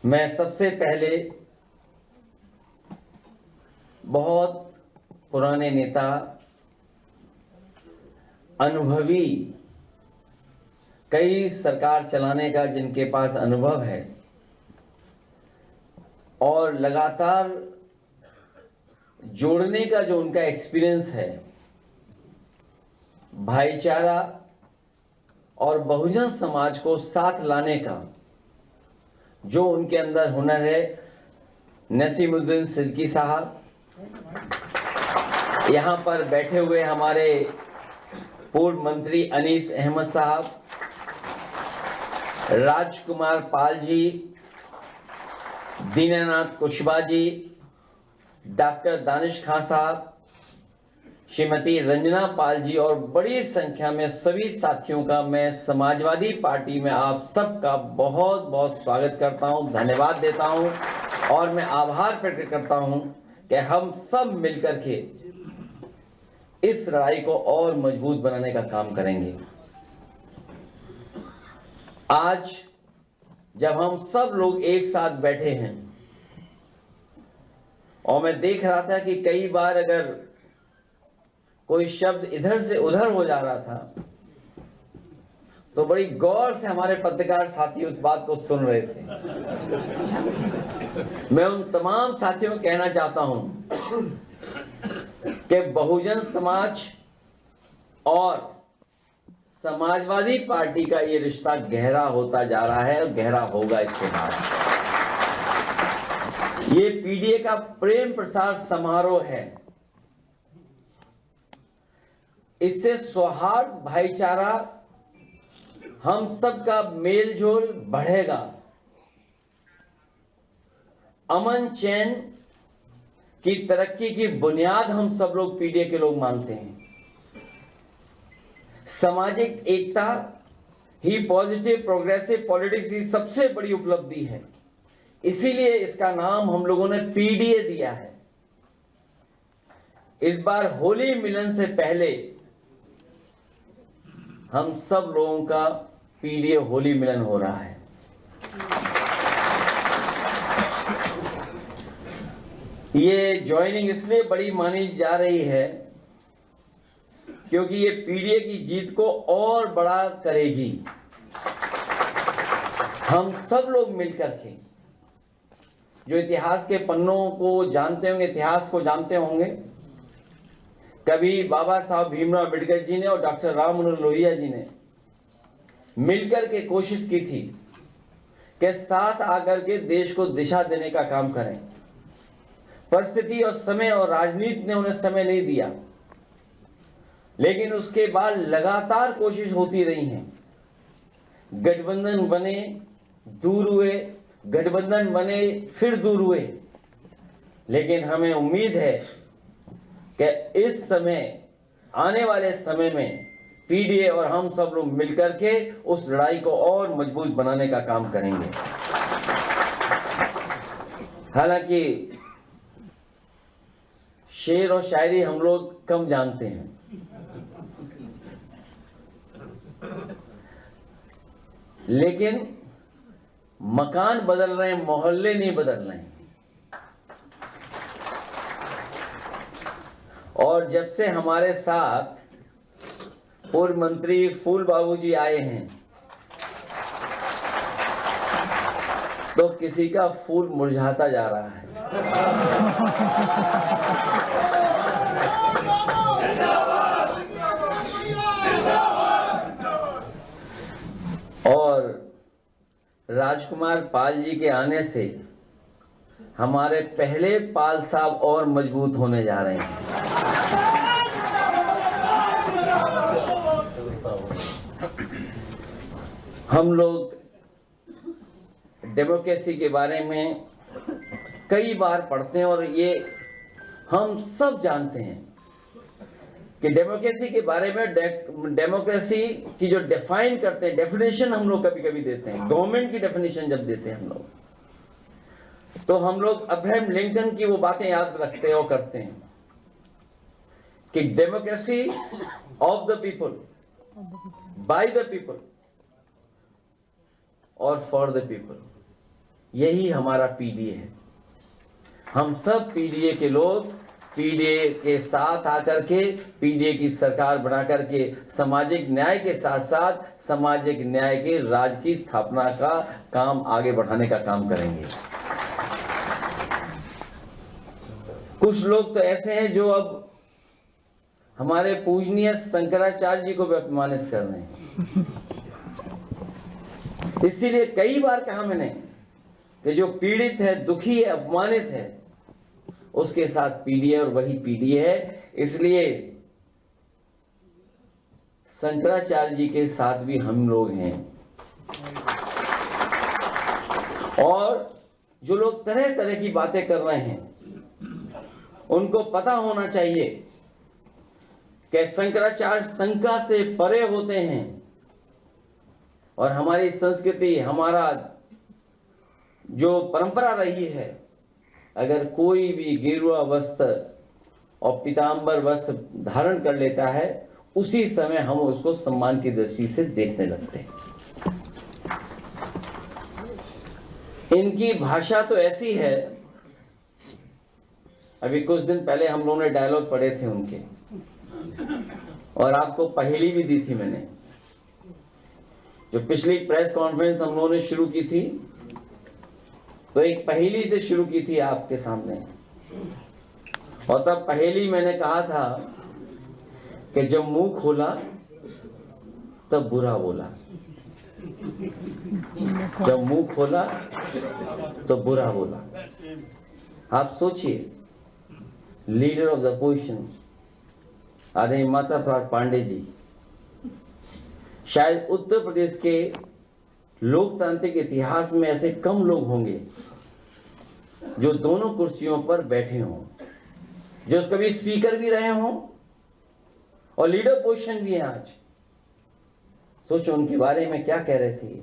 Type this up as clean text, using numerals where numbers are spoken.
मैं सबसे पहले बहुत पुराने नेता, अनुभवी, कई सरकार चलाने का जिनके पास अनुभव है और लगातार जोड़ने का जो उनका एक्सपीरियंस है, भाईचारा और बहुजन समाज को साथ लाने का जो उनके अंदर हुनर है, नसीमुद्दीन सिद्दीकी साहब, यहां पर बैठे हुए हमारे पूर्व मंत्री अनीस अहमद साहब, राजकुमार पाल जी, दीनानाथ कुशवाहा जी, डॉक्टर दानिश खां साहब, श्रीमती रंजना पाल जी और बड़ी संख्या में सभी साथियों का मैं समाजवादी पार्टी में आप सबका बहुत बहुत स्वागत करता हूं, धन्यवाद देता हूं और मैं आभार प्रकट करता हूं कि हम सब मिलकर के इस लड़ाई को और मजबूत बनाने का काम करेंगे। आज जब हम सब लोग एक साथ बैठे हैं और मैं देख रहा था कि कई बार अगर कोई शब्द इधर से उधर हो जा रहा था तो बड़ी गौर से हमारे पत्रकार साथी उस बात को सुन रहे थे। मैं उन तमाम साथियों को कहना चाहता हूं कि बहुजन समाज और समाजवादी पार्टी का ये रिश्ता गहरा होता जा रहा है और गहरा होगा इसके बाद। ये पीडीए का प्रेम प्रसार समारोह है। इससे सौहार्द, भाईचारा, हम सबका मेलजोल बढ़ेगा। अमन चैन की तरक्की की बुनियाद हम सब लोग पीडीए के लोग मानते हैं। सामाजिक एकता ही पॉजिटिव प्रोग्रेसिव पॉलिटिक्स की सबसे बड़ी उपलब्धि है, इसीलिए इसका नाम हम लोगों ने पीडीए दिया है। इस बार होली मिलन से पहले हम सब लोगों का पीडीए होली मिलन हो रहा है। ये ज्वाइनिंग इसलिए बड़ी मानी जा रही है क्योंकि ये पीडीए की जीत को और बड़ा करेगी। हम सब लोग मिलकर के जो इतिहास के पन्नों को जानते होंगे, इतिहास को जानते होंगे, कभी बाबा साहब भीमराव अम्बेडकर जी ने और डॉक्टर राम मनोहर लोहिया जी ने मिलकर के कोशिश की थी कि साथ आकर के देश को दिशा देने का काम करें। परिस्थिति और समय और राजनीति ने उन्हें समय नहीं दिया, लेकिन उसके बाद लगातार कोशिश होती रही है। गठबंधन बने, दूर हुए, गठबंधन बने, फिर दूर हुए, लेकिन हमें उम्मीद है कि इस समय, आने वाले समय में पीडीए और हम सब लोग मिलकर के उस लड़ाई को और मजबूत बनाने का काम करेंगे। हालांकि शेर और शायरी हम लोग कम जानते हैं, लेकिन मकान बदल रहे हैं, मोहल्ले नहीं बदल रहे हैं। और जब से हमारे साथ पूर्व मंत्री फूल बाबू जी आए हैं तो किसी का फूल मुरझाता जा रहा है। और राजकुमार पाल जी के आने से हमारे पहले पाल साहब और मजबूत होने जा रहे हैं। हम लोग डेमोक्रेसी के बारे में कई बार पढ़ते हैं और ये हम सब जानते हैं कि डेमोक्रेसी के बारे में, डेमोक्रेसी की जो डिफाइन करते हैं, डेफिनेशन हम लोग कभी कभी देते हैं, गवर्नमेंट की डेफिनेशन जब देते हैं हम लोग, तो हम लोग अब्राहम लिंकन की वो बातें याद रखते हैं और करते हैं कि democracy of the people, by the people और फॉर द पीपल। यही हमारा पीडीए है। हम सब पीडीए के लोग पीडीए के साथ आकर के पीडीए की सरकार बना करके सामाजिक न्याय के साथ साथ सामाजिक न्याय के राज की स्थापना का काम आगे बढ़ाने का काम करेंगे। कुछ लोग तो ऐसे हैं जो अब हमारे पूजनीय शंकराचार्य जी को भी अपमानित कर रहे हैं। इसीलिए कई बार कहा मैंने कि जो पीड़ित है, दुखी है, अपमानित है, उसके साथ पीडीए और वही पीडीए है। इसलिए शंकराचार्य जी के साथ भी हम लोग हैं। और जो लोग तरह तरह की बातें कर रहे हैं उनको पता होना चाहिए कि शंकराचार्य शंका से परे होते हैं और हमारी संस्कृति, हमारा जो परंपरा रही है, अगर कोई भी गेरुआ वस्त्र और पीतांबर वस्त्र धारण कर लेता है उसी समय हम उसको सम्मान की दृष्टि से देखने लगते हैं। इनकी भाषा तो ऐसी है, अभी कुछ दिन पहले हम लोगों ने डायलॉग पढ़े थे उनके और आपको पहेली भी दी थी मैंने। जो पिछली प्रेस कॉन्फ्रेंस हम लोगों ने शुरू की थी तो एक पहेली से शुरू की थी आपके सामने, और तब पहेली मैंने कहा था कि जब मुंह खोला तब बुरा बोला, जब मुंह खोला तो बुरा बोला। आप सोचिए, लीडर ऑफ द अपोजिशन आदरणीय माता प्रसाद पांडे जी, शायद उत्तर प्रदेश के लोकतांत्रिक इतिहास में ऐसे कम लोग होंगे जो दोनों कुर्सियों पर बैठे हों, जो कभी स्पीकर भी रहे हों और लीडर पोजीशन भी है आज। सोचो उनके बारे में क्या कह रहे थे।